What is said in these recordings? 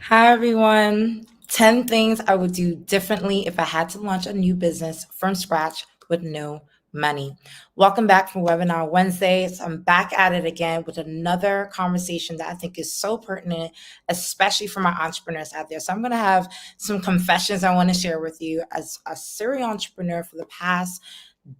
Hi, everyone. 10 things I would do differently if I had to launch a new business from scratch with no money. Welcome back from Webinar Wednesdays. I'm back at it again with another conversation that I think is so pertinent, especially for my entrepreneurs out there. So, I'm going to have some confessions I want to share with you as a serial entrepreneur for the past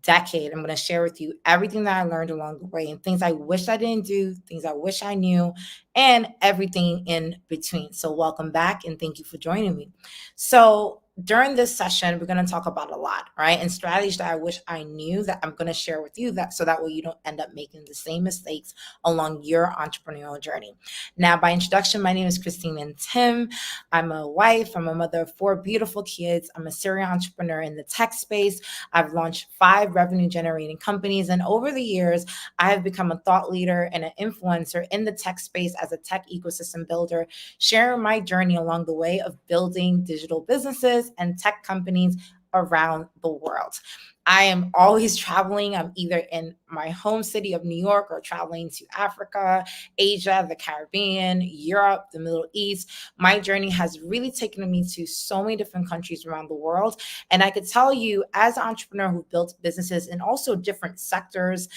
decade. I'm going to share with you everything that I learned along the way and things I wish I didn't do, things I wish I knew, and everything in between. So, welcome back and thank you for joining me. So, during this session, we're going to talk about a lot, right? And strategies that I wish I knew that I'm going to share with you that so that way you don't end up making the same mistakes along your entrepreneurial journey. Now, by introduction, my name is Christine and Tim. I'm a wife, I'm a mother of four beautiful kids, I'm a serial entrepreneur in the tech space. I've launched 5 revenue generating companies. And over the years, I have become a thought leader and an influencer in the tech space as a tech ecosystem builder, sharing my journey along the way of building digital businesses and tech companies around the world. I am always traveling. I'm either in my home city of New York or traveling to Africa, Asia, the Caribbean, Europe, the Middle East. My journey has really taken me to so many different countries around the world. And I could tell you, as an entrepreneur who built businesses in also different sectors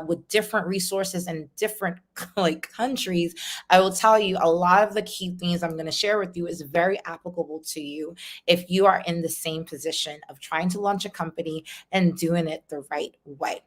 with different resources and different like countries, I will tell you a lot of the key things I'm going to share with you is very applicable to you if you are in the same position of trying to launch a company and doing it the right way.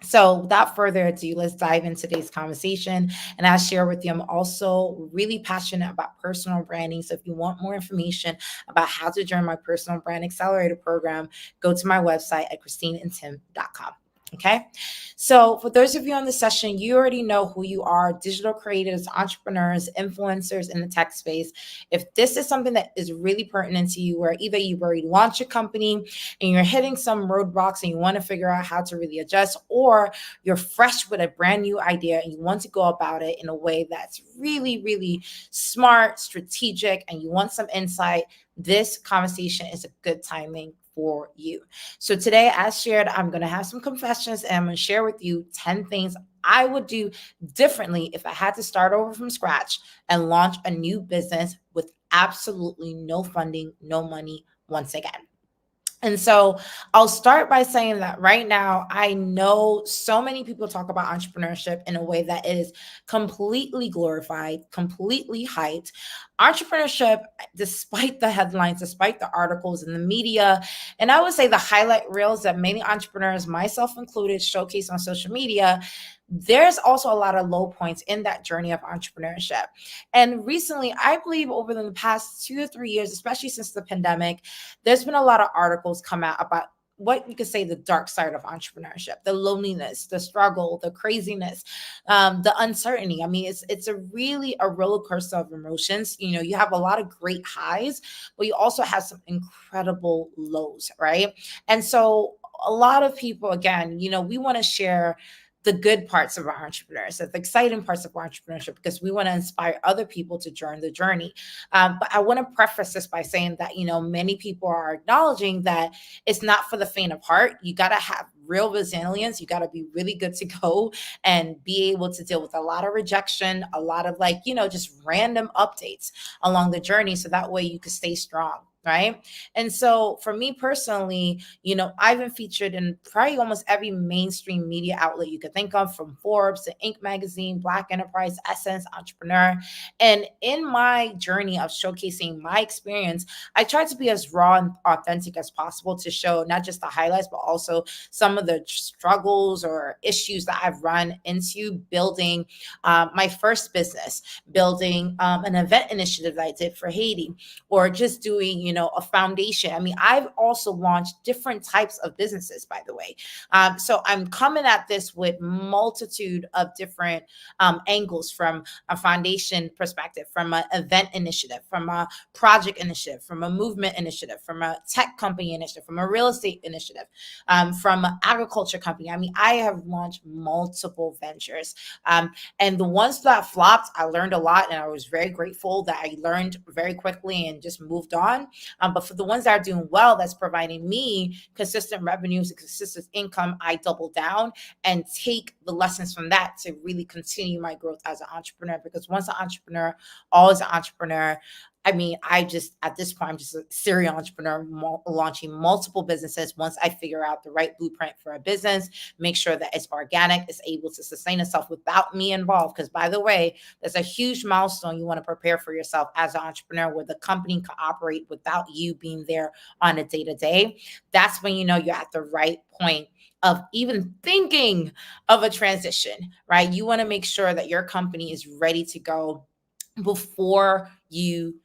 So, without further ado, let's dive into today's conversation. And I'll share with you, I'm also really passionate about personal branding. So, if you want more information about how to join my personal brand accelerator program, go to my website at christineandtim.com. Okay. So, for those of you on the session, you already know who you are: digital creatives, entrepreneurs, influencers in the tech space. If this is something that is really pertinent to you, where either you've already launched a company and you're hitting some roadblocks and you want to figure out how to really adjust, or you're fresh with a brand new idea and you want to go about it in a way that's really, really smart, strategic, and you want some insight, this conversation is a good timing for you. So today, as shared, I'm going to have some confessions and I'm going to share with you 10 things I would do differently if I had to start over from scratch and launch a new business with absolutely no funding, no money once again. And so I'll start by saying that right now, I know so many people talk about entrepreneurship in a way that it is completely glorified, completely hyped. Entrepreneurship, despite the headlines, despite the articles in the media, and I would say the highlight reels that many entrepreneurs, myself included, showcase on social media, there's also a lot of low points in that journey of entrepreneurship. And recently, I believe over the past 2 to 3 years, especially since the pandemic, there's been a lot of articles come out about what you could say the dark side of entrepreneurship, the loneliness, the struggle, the craziness, the uncertainty. I mean, it's a really a roller coaster of emotions. You know, you have a lot of great highs, but you also have some incredible lows, right? And so a lot of people, again, we want to share the good parts of our entrepreneurs, the exciting parts of our entrepreneurship, because we want to inspire other people to join the journey. But I want to preface this by saying that, many people are acknowledging that it's not for the faint of heart. You got to have real resilience. You got to be really good to go and be able to deal with a lot of rejection, a lot of just random updates along the journey. So that way you can stay strong. Right. And so for me personally, I've been featured in probably almost every mainstream media outlet you could think of, from Forbes to Inc. magazine, Black Enterprise, Essence, Entrepreneur. And in my journey of showcasing my experience, I try to be as raw and authentic as possible to show not just the highlights, but also some of the struggles or issues that I've run into building my first business, building an event initiative that I did for Haiti, or just doing, a foundation. I mean, I've also launched different types of businesses, by the way. So I'm coming at this with multitude of different angles, from a foundation perspective, from an event initiative, from a project initiative, from a movement initiative, from a tech company initiative, from a real estate initiative, from an agriculture company. I mean, I have launched multiple ventures. And the ones that flopped, I learned a lot and I was very grateful that I learned very quickly and just moved on. But for the ones that are doing well, that's providing me consistent revenues and consistent income, I double down and take the lessons from that to really continue my growth as an entrepreneur. Because once an entrepreneur, always an entrepreneur. I mean, I just, at this point, I'm just a serial entrepreneur launching multiple businesses. Once I figure out the right blueprint for a business, make sure that it's organic, it's able to sustain itself without me involved. Because by the way, there's a huge milestone you want to prepare for yourself as an entrepreneur where the company can operate without you being there on a day to day. That's when you know you're at the right point of even thinking of a transition, right? You want to make sure that your company is ready to go before you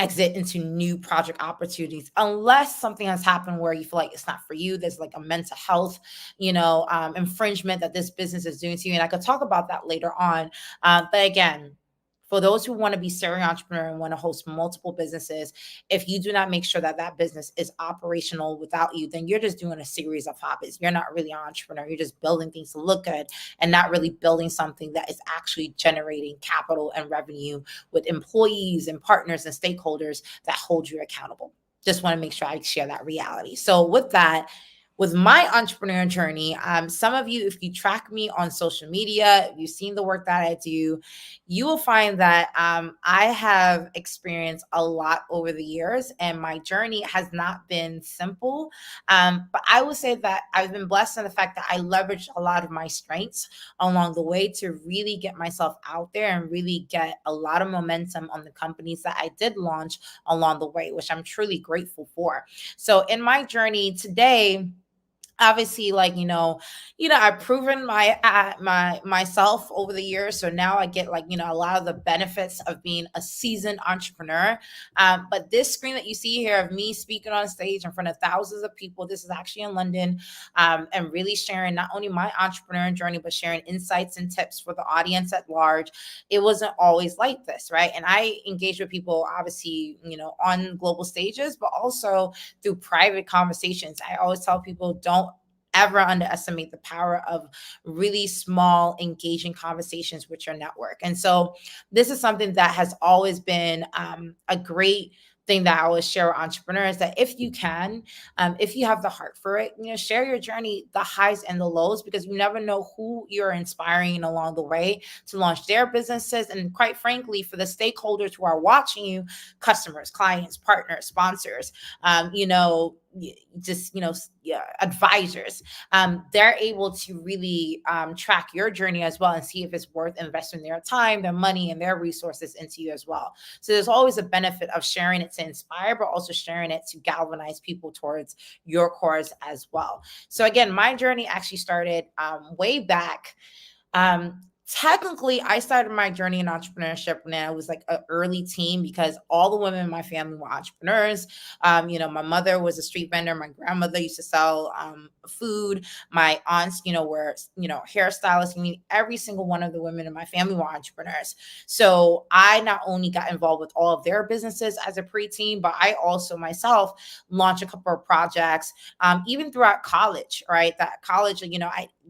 exit into new project opportunities, unless something has happened where you feel like it's not for you. There's like a mental health, infringement that this business is doing to you. And I could talk about that later on. But again, for those who want to be serial entrepreneur and want to host multiple businesses, if you do not make sure that that business is operational without you, then you're just doing a series of hobbies. You're not really an entrepreneur. You're just building things to look good and not really building something that is actually generating capital and revenue with employees and partners and stakeholders that hold you accountable. Just want to make sure I share that reality. So with that, with my entrepreneur journey, some of you, if you track me on social media, if you've seen the work that I do, you will find that I have experienced a lot over the years, and my journey has not been simple. But I will say that I've been blessed in the fact that I leveraged a lot of my strengths along the way to really get myself out there and really get a lot of momentum on the companies that I did launch along the way, which I'm truly grateful for. So in my journey today, obviously, like, I've proven my myself over the years, so now I get, like, a lot of the benefits of being a seasoned entrepreneur. But this screen that you see here of me speaking on stage in front of thousands of people, this is actually in London, and really sharing not only my entrepreneur journey, but sharing insights and tips for the audience at large. It wasn't always like this, right? And I engage with people, obviously, on global stages, but also through private conversations. I always tell people, don't ever underestimate the power of really small, engaging conversations with your network. And so this is something that has always been a great thing that I always share with entrepreneurs, that if you can, if you have the heart for it, share your journey, the highs and the lows, because you never know who you're inspiring along the way to launch their businesses. And quite frankly, for the stakeholders who are watching you, customers, clients, partners, sponsors, advisors, they're able to really track your journey as well and see if it's worth investing their time, their money, and their resources into you as well. So there's always a benefit of sharing it to inspire, but also sharing it to galvanize people towards your cause as well. So again, my journey actually started way back. Technically, I started my journey in entrepreneurship when I was like an early teen, because all the women in my family were entrepreneurs. My mother was a street vendor. My grandmother used to sell food. My aunts, were, hairstylists. I mean, every single one of the women in my family were entrepreneurs. So I not only got involved with all of their businesses as a preteen, but I also myself launched a couple of projects, even throughout college, right? That college,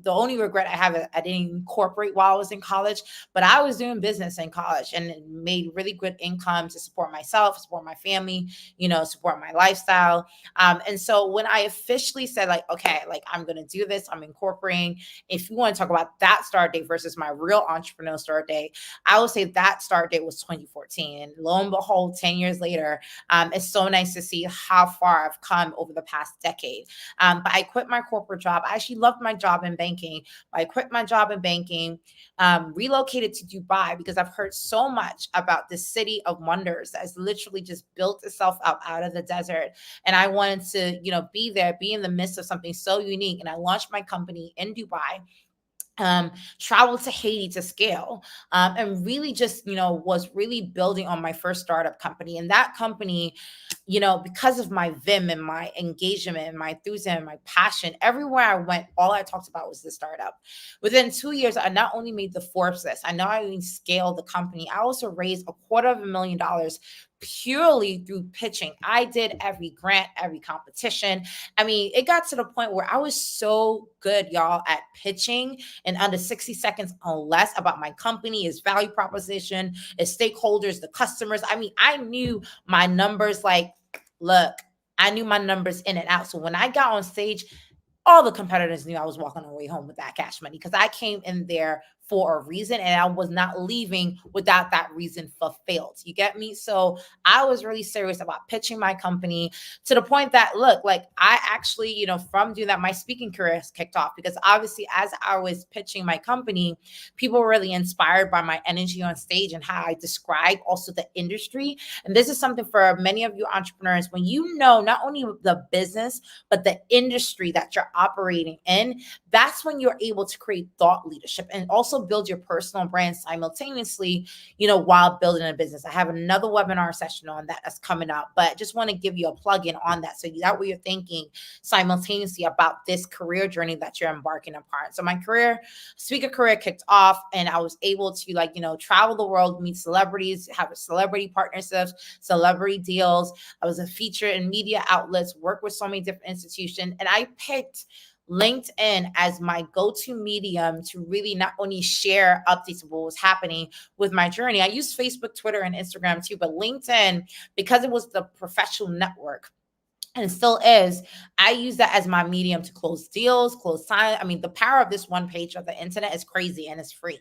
the only regret I have is I didn't incorporate while I was in college, but I was doing business in college and it made really good income to support myself, support my family, support my lifestyle. And so when I officially said, like, okay, like, I'm going to do this, I'm incorporating, if you want to talk about that start date versus my real entrepreneurial start date, I would say that start date was 2014. And lo and behold, 10 years later, it's so nice to see how far I've come over the past decade. But I quit my corporate job. I actually loved my job in banking. I quit my job in banking, relocated to Dubai, because I've heard so much about this city of wonders that has literally just built itself up out of the desert. And I wanted to, be there, be in the midst of something so unique. And I launched my company in Dubai, traveled to Haiti to scale, and really just, was really building on my first startup company. And that company, because of my vim and my engagement and my enthusiasm and my passion, everywhere I went, all I talked about was the startup. Within 2 years, I not only made the Forbes list, I not only scaled the company, I also raised $250,000 purely through pitching. I did every grant, every competition. I mean, it got to the point where I was so good, y'all, at pitching in under 60 seconds or less about my company, its value proposition, its stakeholders, the customers. I mean, I knew my numbers like look, I knew my numbers in and out. So when I got on stage, all the competitors knew I was walking away home with that cash money because I came in there for a reason and I was not leaving without that reason fulfilled. You get me? So I was really serious about pitching my company to the point that, look, like I actually, from doing that, my speaking career has kicked off because obviously as I was pitching my company, people were really inspired by my energy on stage and how I describe also the industry. And this is something for many of you entrepreneurs, when you know not only the business, but the industry that you're operating in, that's when you're able to create thought leadership and also build your personal brand simultaneously, while building a business. I have another webinar session on that that's coming up, but just want to give you a plug-in on that. So that way you're thinking simultaneously about this career journey that you're embarking upon. So my speaker career kicked off and I was able to travel the world, meet celebrities, have celebrity partnerships, celebrity deals. I was a feature in media outlets, worked with so many different institutions, and I picked LinkedIn as my go-to medium to really not only share updates of what was happening with my journey. I used Facebook, Twitter, and Instagram too, but LinkedIn, because it was the professional network, and it still is, I use that as my medium to close deals, close time. I mean, the power of this one page of the internet is crazy and it's free.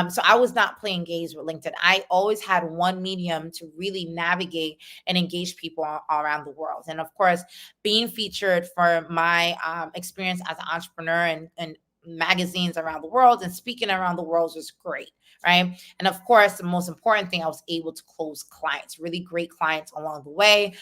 So I was not playing games with LinkedIn. I always had one medium to really navigate and engage people all around the world. And of course, being featured for my experience as an entrepreneur and magazines around the world and speaking around the world was great. Right. And of course, the most important thing, I was able to close clients, really great clients along the way,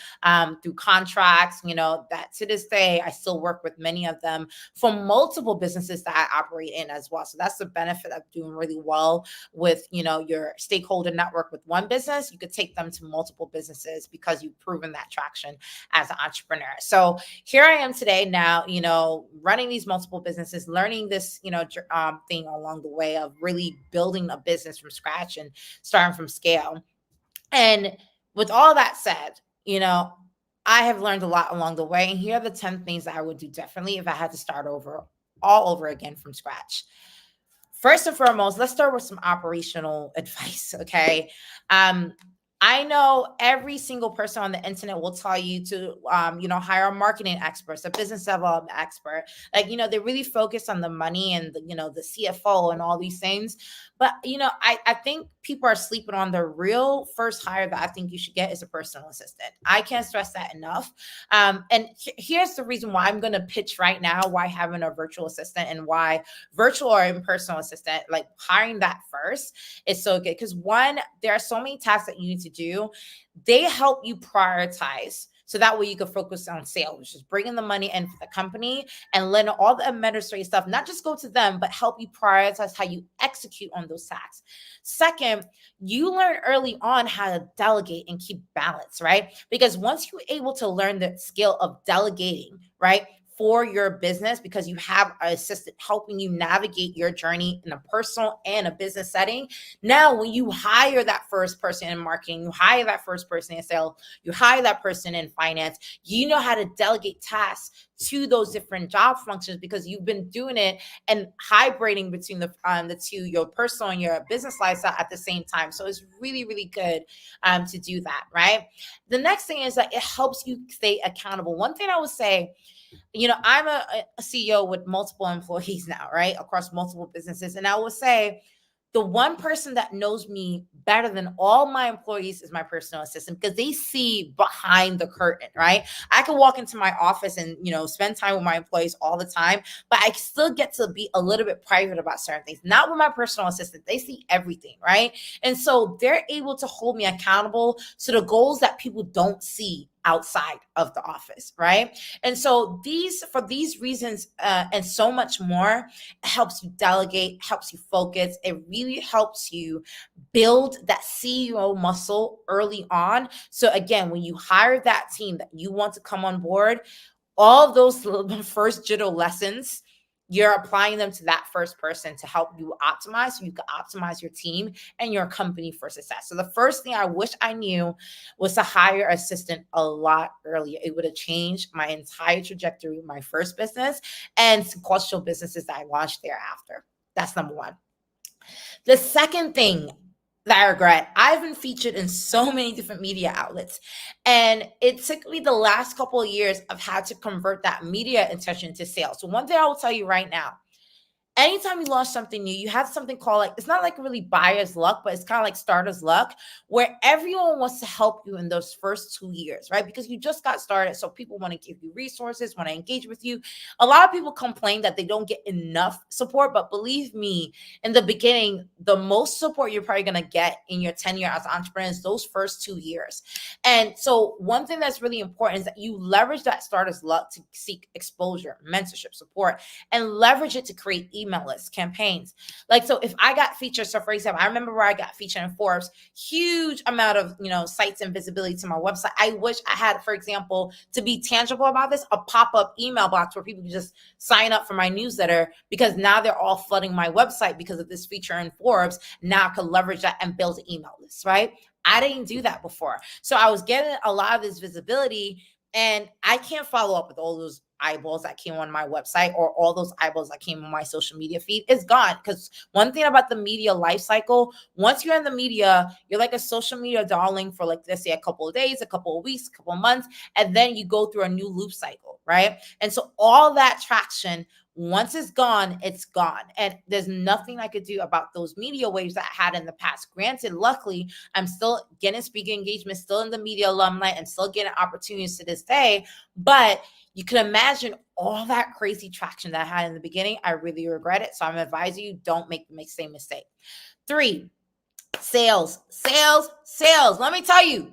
through contracts, that to this day, I still work with many of them from multiple businesses that I operate in as well. So that's the benefit of doing really well with, your stakeholder network with one business. You could take them to multiple businesses because you've proven that traction as an entrepreneur. So here I am today now, running these multiple businesses, learning this, thing along the way of really building a business from scratch and starting from scale. And with all that said, I have learned a lot along the way. And here are the 10 things that I would do differently if I had to start all over again from scratch. First and foremost, let's start with some operational advice. Okay. I know every single person on the internet will tell you to, hire a marketing expert, a business development expert. Like, they really focus on the money and the CFO and all these things. But, I think people are sleeping on the real first hire that I think you should get is a personal assistant. I can't stress that enough. And here's the reason why I'm going to pitch right now, why having a virtual assistant and why virtual or in-person assistant, like hiring that first is so good. Because one, there are so many tasks that you need to do. They help you prioritize. So that way you can focus on sales, which is bringing the money in for the company and letting all the administrative stuff, not just go to them, but help you prioritize how you execute on those tasks. Second, you learn early on how to delegate and keep balance, right? Because once you're able to learn the skill of delegating, right, for your business, because you have an assistant helping you navigate your journey in a personal and a business setting. Now, when you hire that first person in marketing, you hire that first person in sales, you hire that person in finance, you know how to delegate tasks to those different job functions because you've been doing it and hybriding between the two, your personal and your business lifestyle at the same time. So it's really, really good to do that, right? The next thing is that it helps you stay accountable. One thing I would say, I'm a CEO with multiple employees now, right? Across multiple businesses. And I will say the one person that knows me better than all my employees is my personal assistant because they see behind the curtain, right? I can walk into my office and, spend time with my employees all the time, but I still get to be a little bit private about certain things. Not with my personal assistant. They see everything, right? And so they're able to hold me accountable to the goals that people don't see outside of the office, right? And so for these reasons and so much more, it helps you delegate, helps you focus. It really helps you build that CEO muscle early on. So again, when you hire that team that you want to come on board, all of those first jittle lessons, you're applying them to that first person to help you optimize so you can optimize your team and your company for success. So the first thing I wish I knew was to hire an assistant a lot earlier. It would have changed my entire trajectory of my first business and sequential businesses that I launched thereafter. That's number one. The second thing that I regret. I've been featured in so many different media outlets. And it took me the last couple of years I've had to convert that media intention to sales. So one thing I will tell you right now, anytime you launch something new, you have something called, like, it's not like really buyer's luck, but it's kind of like starter's luck, where everyone wants to help you in those first 2 years, right? Because you just got started. So people want to give you resources, want to engage with you. A lot of people complain that they don't get enough support, but believe me, in the beginning, the most support you're probably going to get in your tenure as an entrepreneur is those first 2 years. And so one thing that's really important is that you leverage that starter's luck to seek exposure, mentorship, support, and leverage it to create email lists, campaigns. Like, so if I got featured, so for example, I remember where I got featured in Forbes, huge amount of, sites and visibility to my website. I wish I had, for example, to be tangible about this, a pop-up email box where people could just sign up for my newsletter, because now they're all flooding my website because of this feature in Forbes. Now I could leverage that and build an email list, right? I didn't do that before. So I was getting a lot of this visibility, and I can't follow up with all those eyeballs that came on my website, or all those eyeballs that came on my social media feed. Is gone. Because one thing about the media life cycle, once you're in the media, you're like a social media darling for, like, let's say a couple of days, a couple of weeks, a couple of months, and then you go through a new loop cycle, right? And so all that traction, once it's gone, it's gone. And there's nothing I could do about those media waves that I had in the past. Granted, luckily, I'm still getting speaking engagements, still in the media alumni, and still getting opportunities to this day. But you can imagine all that crazy traction that I had in the beginning. I really regret it. So I'm advising you, don't make the same mistake. 3, sales, sales, sales. Let me tell you,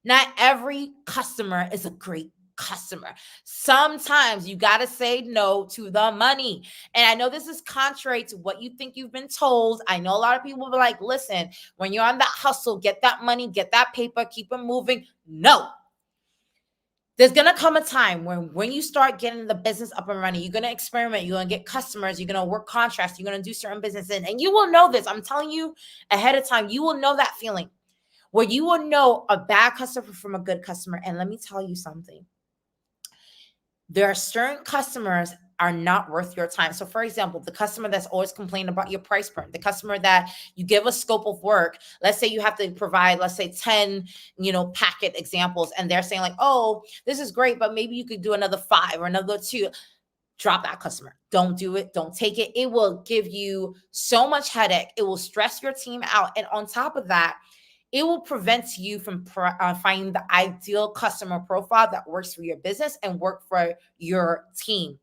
not every customer is a great customer. Sometimes you got to say no to the money. And I know this is contrary to what you think you've been told. I know a lot of people will be like, listen, when you're on that hustle, get that money, get that paper, keep it moving. No. There's going to come a time when you start getting the business up and running, you're going to experiment, you're going to get customers, you're going to work contracts, you're going to do certain business in, and you will know this. I'm telling you ahead of time, you will know that feeling where you will know a bad customer from a good customer. And let me tell you something. There are certain customers are not worth your time. So for example, the customer that's always complaining about your price point, the customer that you give a scope of work, let's say you have to provide, let's say 10, packet examples, and they're saying like, oh, this is great, but maybe you could do another 5 or another 2. Drop that customer. Don't do it. Don't take it. It will give you so much headache. It will stress your team out. And on top of that, it will prevent you from finding the ideal customer profile that works for your business and work for your team.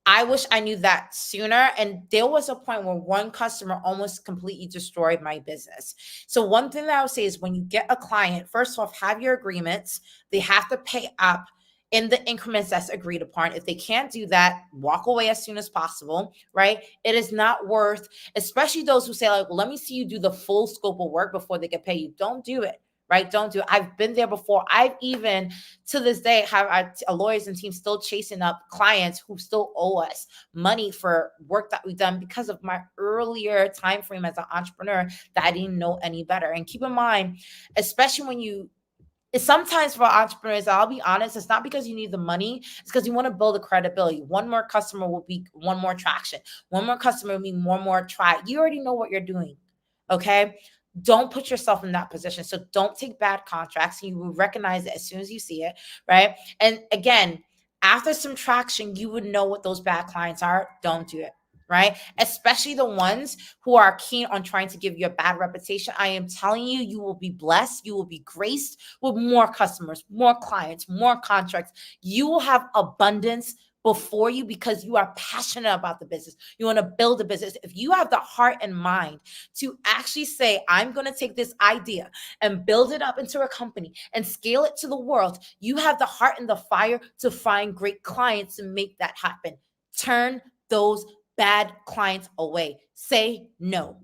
I wish I knew that sooner. And there was a point where one customer almost completely destroyed my business. So one thing that I would say is, when you get a client, first off, have your agreements. They have to pay up in the increments that's agreed upon. If they can't do that, walk away as soon as possible, right? It is not worth, especially those who say like, well, let me see you do the full scope of work before they can pay you. Don't do it. Right? Don't do it. I've been there before. I've even to this day have a lawyers and team still chasing up clients who still owe us money for work that we've done because of my earlier time frame as an entrepreneur that I didn't know any better. And keep in mind, especially when you sometimes for entrepreneurs, I'll be honest, it's not because you need the money. It's because you want to build a credibility. One more customer will be one more traction. One more customer will be one more try. You already know what you're doing. Okay. Don't put yourself in that position. So don't take bad contracts. You will recognize it as soon as you see it. Right. And again, after some traction, you would know what those bad clients are. Don't do it. Right? Especially the ones who are keen on trying to give you a bad reputation. I am telling you, you will be blessed. You will be graced with more customers, more clients, more contracts. You will have abundance before you because you are passionate about the business. You want to build a business. If you have the heart and mind to actually say, I'm going to take this idea and build it up into a company and scale it to the world, you have the heart and the fire to find great clients and make that happen. Turn those bad clients away. Say no.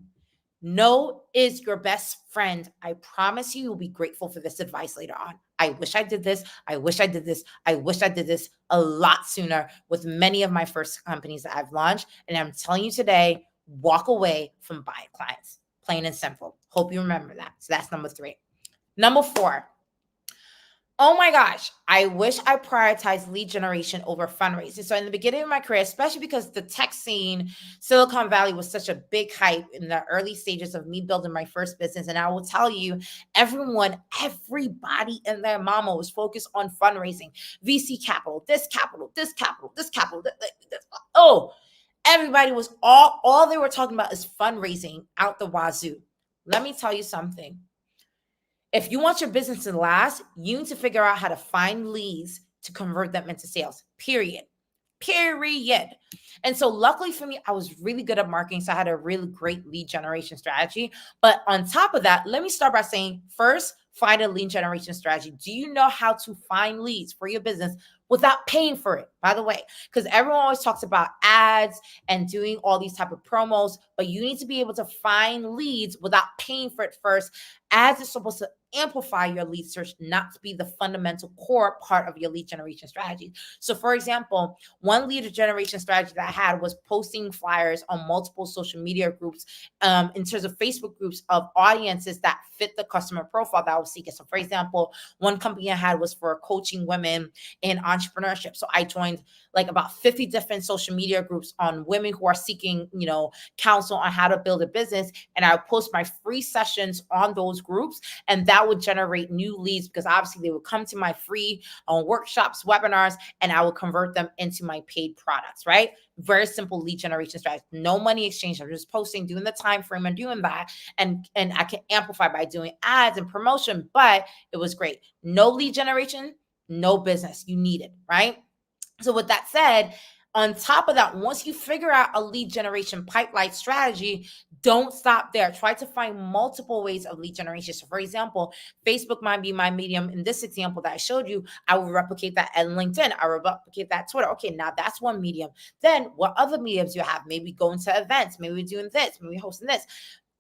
No is your best friend. I promise you, you'll be grateful for this advice later on. I wish I did this. I wish I did this. I wish I did this a lot sooner with many of my first companies that I've launched. And I'm telling you today, walk away from buying clients. Plain and simple. Hope you remember that. So that's number 3. Number 4, Oh my gosh, I wish I prioritized lead generation over fundraising. So in the beginning of my career, especially because the tech scene, Silicon Valley was such a big hype in the early stages of me building my first business. And I will tell you, everybody and their mama was focused on fundraising, VC capital, this capital, this capital, this capital. Oh, everybody was all they were talking about is fundraising out the wazoo. Let me tell you something. If you want your business to last, you need to figure out how to find leads to convert them into sales. Period. Period. And so, luckily for me, I was really good at marketing. So, I had a really great lead generation strategy. But on top of that, let me start by saying first, find a lead generation strategy. Do you know how to find leads for your business without paying for it? By the way, because everyone always talks about ads and doing all these type of promos, but you need to be able to find leads without paying for it first. Ads is supposed to amplify your lead search, not to be the fundamental core part of your lead generation strategy. So, for example, one lead generation strategy that I had was posting flyers on multiple social media groups, in terms of Facebook groups of audiences that fit the customer profile that I was seeking. So, for example, one company I had was for coaching women in entrepreneurship. So I joined like about 50 different social media groups on women who are seeking, counsel on how to build a business. And I would post my free sessions on those groups, and that would generate new leads because obviously they would come to my free workshops, webinars, and I would convert them into my paid products, right? Very simple lead generation strategy. No money exchange. I'm just posting, doing the time frame and doing that. And I can amplify by doing ads and promotion, but it was great. No lead generation, no business. You need it, right? So with that said, on top of that, once you figure out a lead generation pipeline strategy, don't stop there. Try to find multiple ways of lead generation. So for example, Facebook might be my medium. In this example that I showed you, I will replicate that at LinkedIn. I will replicate that Twitter. Okay, now that's one medium. Then what other mediums do you have? Maybe going to events, maybe doing this, maybe hosting this.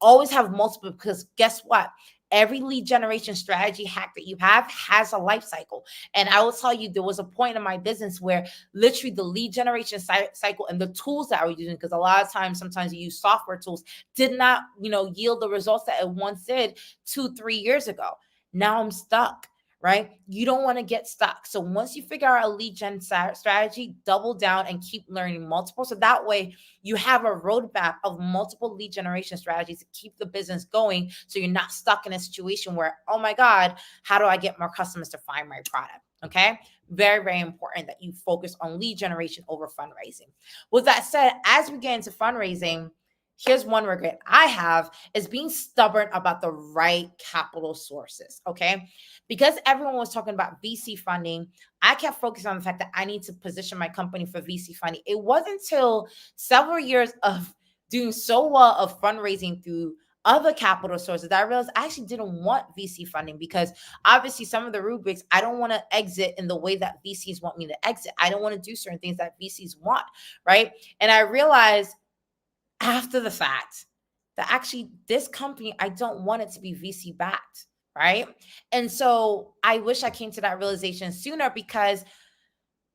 Always have multiple, because guess what? Every lead generation strategy hack that you have has a life cycle. And I will tell you, there was a point in my business where literally the lead generation cycle and the tools that I was using, because a lot of times, sometimes you use software tools, did not, yield the results that it once did 2-3 years ago. Now I'm stuck. Right? You don't want to get stuck. So once you figure out a lead gen strategy, double down and keep learning multiple. So that way you have a roadmap of multiple lead generation strategies to keep the business going. So you're not stuck in a situation where, oh my God, how do I get more customers to find my product? Okay. Very, very important that you focus on lead generation over fundraising. With that said, as we get into fundraising, here's one regret I have is being stubborn about the right capital sources. Okay. Because everyone was talking about VC funding, I kept focusing on the fact that I need to position my company for VC funding. It wasn't until several years of doing so well of fundraising through other capital sources that I realized I actually didn't want VC funding, because obviously some of the rubrics, I don't want to exit in the way that VCs want me to exit. I don't want to do certain things that VCs want. Right. And I realized after the fact that actually this company, I don't want it to be VC backed, right? And so I wish I came to that realization sooner, because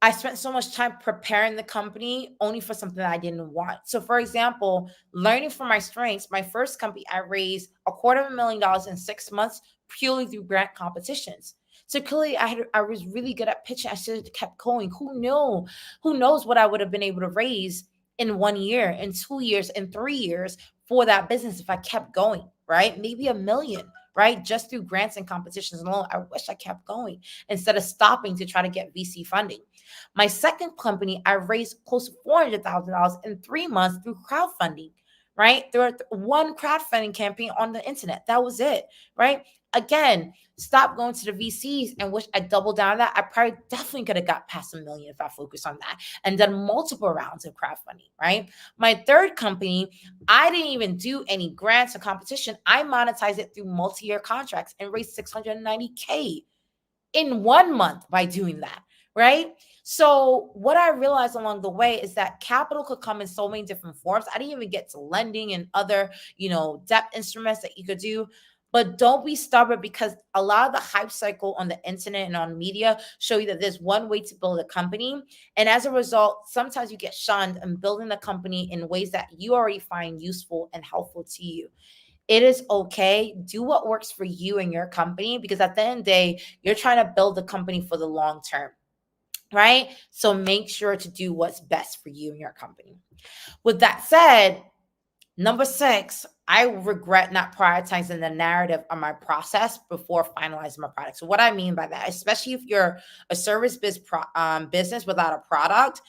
I spent so much time preparing the company only for something that I didn't want. So for example, learning from my strengths, my first company, I raised $250,000 in 6 months purely through grant competitions. So clearly I was really good at pitching. I should have kept going. Who knew? Who knows what I would have been able to raise in 1 year, in 2 years, in 3 years for that business if I kept going, right? Maybe 1 million, right? Just through grants and competitions alone. I wish I kept going instead of stopping to try to get VC funding. My second company, I raised close to $400,000 in 3 months through crowdfunding, right? There were one crowdfunding campaign on the internet. That was it, right? Again, stop going to the VCs and wish I doubled down on that. I probably definitely could have got past 1 million if I focused on that and done multiple rounds of crowdfunding, right? My third company, I didn't even do any grants or competition. I monetized it through multi-year contracts and raised 690K in 1 month by doing that, right? So what I realized along the way is that capital could come in so many different forms. I didn't even get to lending and other, debt instruments that you could do. But don't be stubborn, because a lot of the hype cycle on the internet and on media show you that there's one way to build a company. And as a result, sometimes you get shunned in building the company in ways that you already find useful and helpful to you. It is okay. Do what works for you and your company, because at the end of the day, you're trying to build the company for the long term, right? So make sure to do what's best for you and your company. With that said, number 6, I regret not prioritizing the narrative on my process before finalizing my product. So what I mean by that, especially if you're a business without a product,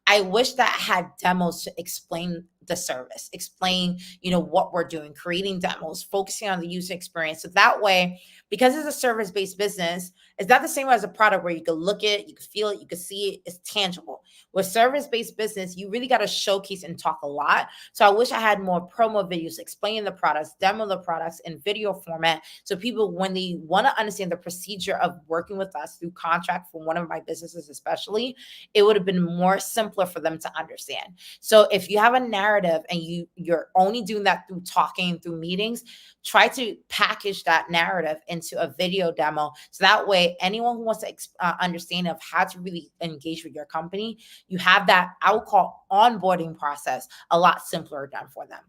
I wish that I had demos to explain the service, explain, what we're doing, creating demos, focusing on the user experience. So that way, because it's a service-based business, it's not the same as a product where you can look at it, you can feel it, you can see it, it's tangible. With service-based business, you really got to showcase and talk a lot. So I wish I had more promo videos explaining the products, demo the products in video format. So people, when they want to understand the procedure of working with us through contract for one of my businesses, especially, it would have been more simpler for them to understand. So if you have a narrative and you're only doing that through talking, through meetings, try to package that narrative into a video demo. So that way, anyone who wants to understand of how to really engage with your company, you have that, I would call, onboarding process a lot simpler done for them.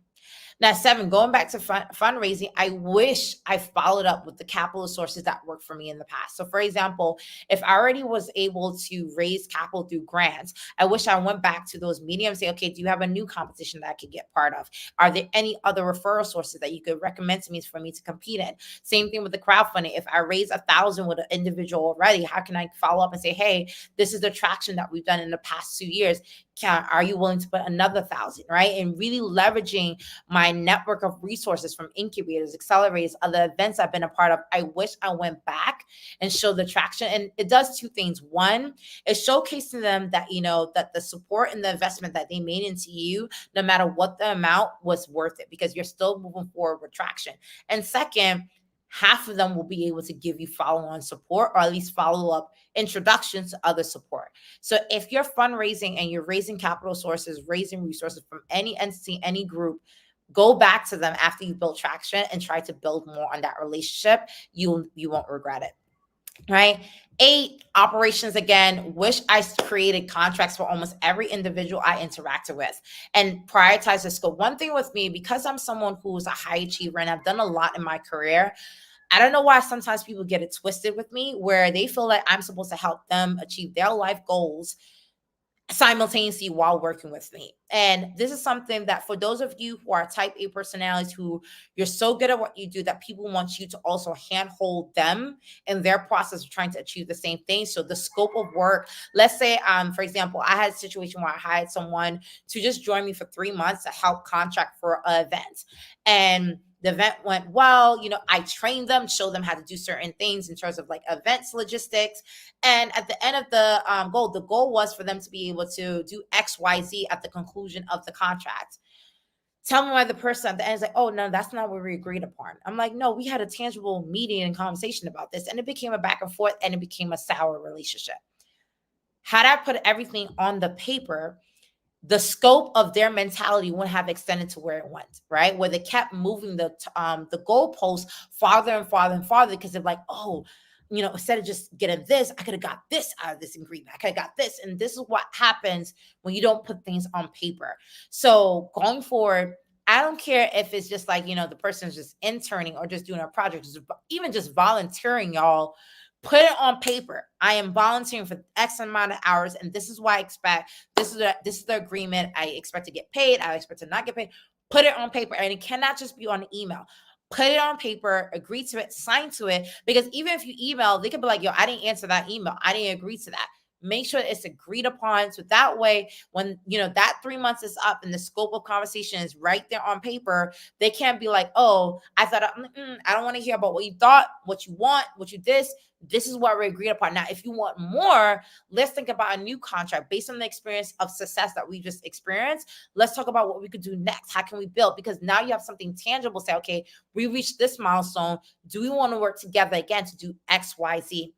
Now, 7, going back to fundraising, I wish I followed up with the capital sources that worked for me in the past. So, for example, if I already was able to raise capital through grants, I wish I went back to those media and say, okay, do you have a new competition that I could get part of? Are there any other referral sources that you could recommend to me for me to compete in? Same thing with the crowdfunding. If I raise 1,000 with an individual already, how can I follow up and say, hey, this is the traction that we've done in the past 2 years. Are you willing to put another 1,000, right? And really leveraging my network of resources from incubators, accelerators, other events I've been a part of. I wish I went back and showed the traction. And it does 2 things. One, it's showcasing them that, that the support and the investment that they made into you, no matter what the amount, was worth it, because you're still moving forward with traction. And second, half of them will be able to give you follow-on support, or at least follow-up introductions to other support. So if you're fundraising and you're raising capital sources, raising resources from any entity, any group, go back to them after you build traction and try to build more on that relationship. You won't regret it. Right. 8, operations. Again, wish I created contracts for almost every individual I interacted with and prioritize the scope. One thing with me, because I'm someone who's a high achiever and I've done a lot in my career, I don't know why sometimes people get it twisted with me, where they feel like I'm supposed to help them achieve their life goals simultaneously while working with me. And this is something that, for those of you who are type A personalities, who you're so good at what you do that people want you to also handhold them in their process of trying to achieve the same thing. So the scope of work, let's say, for example, I had a situation where I hired someone to just join me for 3 months to help contract for an event. And the event went well. I trained them, showed them how to do certain things in terms of like events logistics. And at the end of the goal was for them to be able to do XYZ at the conclusion of the contract. Tell me why the person at the end is like, oh, no, that's not what we agreed upon. I'm like, no, we had a tangible meeting and conversation about this. And it became a back and forth, and it became a sour relationship. Had I put everything on the paper, the scope of their mentality wouldn't have extended to where it went, right? Where they kept moving the goalposts farther and farther and farther, because they're like, oh, instead of just getting this, I could have got this out of this ingredient. I could have got this. And this is what happens when you don't put things on paper. So going forward, I don't care if it's just like, the person's just interning or just doing a project, even just volunteering, y'all. Put it on paper. I am volunteering for X amount of hours, and this is what I expect. This is the agreement. I expect to get paid. I expect to not get paid. Put it on paper, and it cannot just be on email. Put it on paper, agree to it, sign to it, because even if you email, they could be like, yo, I didn't answer that email. I didn't agree to that. Make sure it's agreed upon. So that way, when that 3 months is up and the scope of conversation is right there on paper, they can't be like, oh, I thought, I don't want to hear about what you thought, what you want, what you this. This is what we agreed upon. Now, if you want more, let's think about a new contract based on the experience of success that we just experienced. Let's talk about what we could do next. How can we build? Because now you have something tangible. Say, okay, we reached this milestone. Do we want to work together again to do X, Y, Z?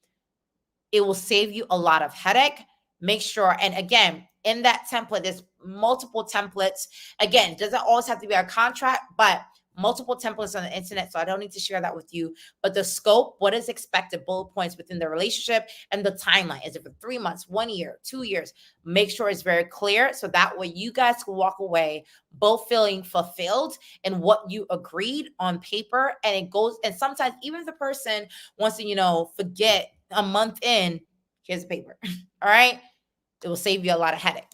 It will save you a lot of headache. Make sure, and again, in that template, there's multiple templates. Again, it doesn't always have to be a contract, but multiple templates on the internet, so I don't need to share that with you. But the scope, what is expected, bullet points within the relationship, and the timeline. Is it for 3 months, 1 year, 2 years? Make sure it's very clear so that way you guys can walk away both feeling fulfilled in what you agreed on paper. And it goes, and sometimes even if the person wants to, forget a month in, here's the paper. All right. It will save you a lot of headache.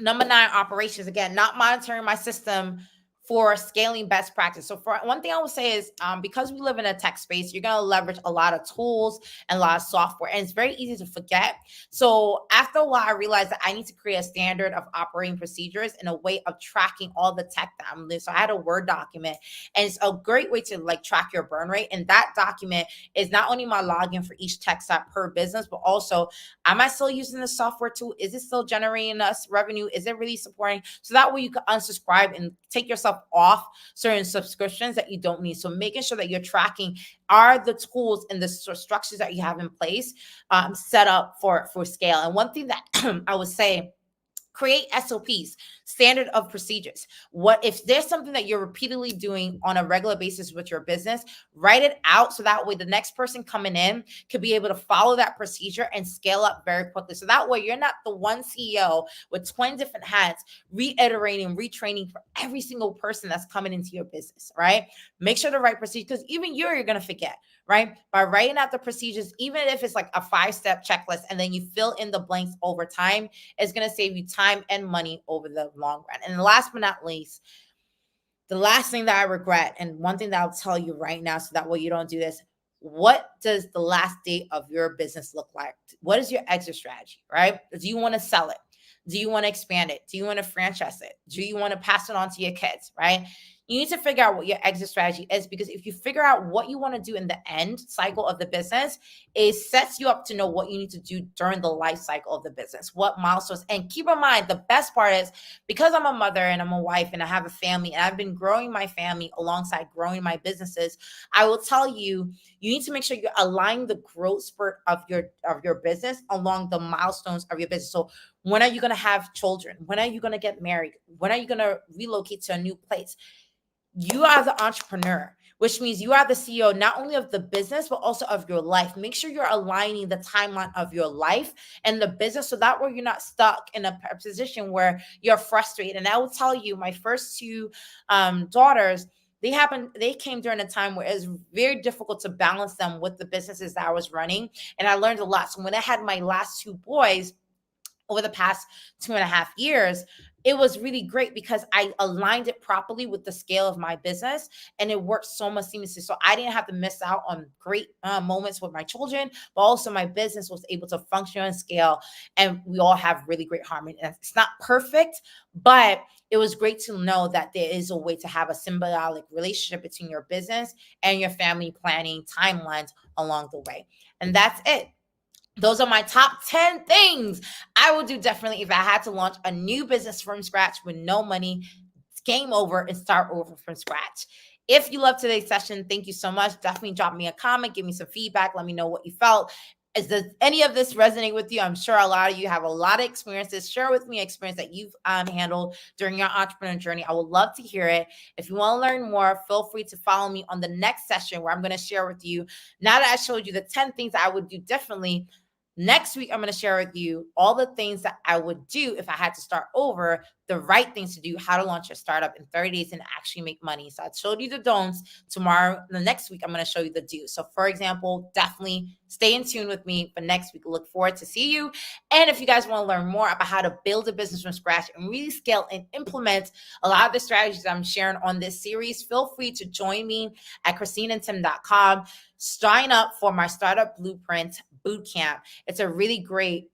Number 9, operations. Again, not monitoring my system for scaling best practice. So for one thing I would say is because we live in a tech space, you're going to leverage a lot of tools and a lot of software, and it's very easy to forget. So after a while, I realized that I need to create a standard of operating procedures and a way of tracking all the tech that I'm doing. So I had a Word document, and it's a great way to track your burn rate. And that document is not only my login for each tech stack per business, but also, am I still using the software tool? Is it still generating us revenue? Is it really supporting? So that way you can unsubscribe and take yourself off certain subscriptions that you don't need. So making sure that you're tracking, are the tools and the structures that you have in place set up for scale. And one thing that I would say, create SOPs, standard of procedures. What if there's something that you're repeatedly doing on a regular basis with your business, write it out so that way the next person coming in could be able to follow that procedure and scale up very quickly. So that way you're not the one CEO with 20 different hats, reiterating, retraining for every single person that's coming into your business, right? Make sure to write procedures, because even you're going to forget, right? By writing out the procedures, even if it's like a 5-step checklist, and then you fill in the blanks over time, it's going to save you time and money over the long run. And last but not least, the last thing that I regret, and one thing that I'll tell you right now so that way you don't do this, what does the last date of your business look like? What is your exit strategy, right? Do you want to sell it? Do you want to expand it? Do you want to franchise it? Do you want to pass it on to your kids, right? You need to figure out what your exit strategy is, because if you figure out what you want to do in the end cycle of the business, it sets you up to know what you need to do during the life cycle of the business, what milestones. And keep in mind, the best part is, because I'm a mother and I'm a wife and I have a family and I've been growing my family alongside growing my businesses, I will tell you, you need to make sure you're aligning the growth spurt of your business along the milestones of your business. So when are you going to have children? When are you going to get married? When are you going to relocate to a new place? You are the entrepreneur, which means you are the CEO, not only of the business, but also of your life. Make sure you're aligning the timeline of your life and the business, so that way you're not stuck in a position where you're frustrated. And I will tell you, my first 2 daughters, they came during a time where it was very difficult to balance them with the businesses that I was running. And I learned a lot. So when I had my last 2 boys over the past 2.5 years, it was really great because I aligned it properly with the scale of my business, and it worked so much seamlessly. So I didn't have to miss out on great moments with my children, but also my business was able to function and scale, and we all have really great harmony. And it's not perfect, but it was great to know that there is a way to have a symbiotic relationship between your business and your family planning timelines along the way. And that's it. Those are my top 10 things I would do differently if I had to launch a new business from scratch with no money. It's game over and start over from scratch. If you love today's session, thank you so much. Definitely drop me a comment, give me some feedback. Let me know what you felt. Does any of this resonate with you? I'm sure a lot of you have a lot of experiences. Share with me experience that you've handled during your entrepreneur journey. I would love to hear it. If you want to learn more, feel free to follow me on the next session where I'm going to share with you, now that I showed you the 10 things I would do differently, next week, I'm going to share with you all the things that I would do if I had to start over, the right things to do, how to launch your startup in 30 days and actually make money. So I showed you the don'ts. Tomorrow, the next week, I'm going to show you the do's. So for example, definitely stay in tune with me for next week. Look forward to see you. And if you guys want to learn more about how to build a business from scratch and really scale and implement a lot of the strategies I'm sharing on this series, feel free to join me at ChristineandTim.com. Sign up for my Startup Blueprint Bootcamp. It's a really great,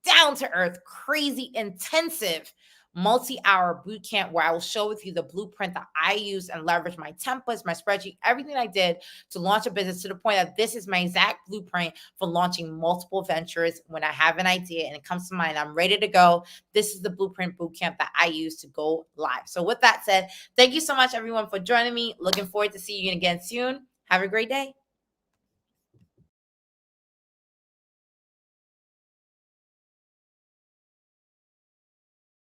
down-to-earth, crazy, intensive multi-hour bootcamp where I will show with you the blueprint that I use and leverage my templates, my spreadsheet, everything I did to launch a business, to the point that this is my exact blueprint for launching multiple ventures. When I have an idea and it comes to mind, I'm ready to go. This is the blueprint bootcamp that I use to go live. So with that said, thank you so much, everyone, for joining me. Looking forward to seeing you again soon. Have a great day.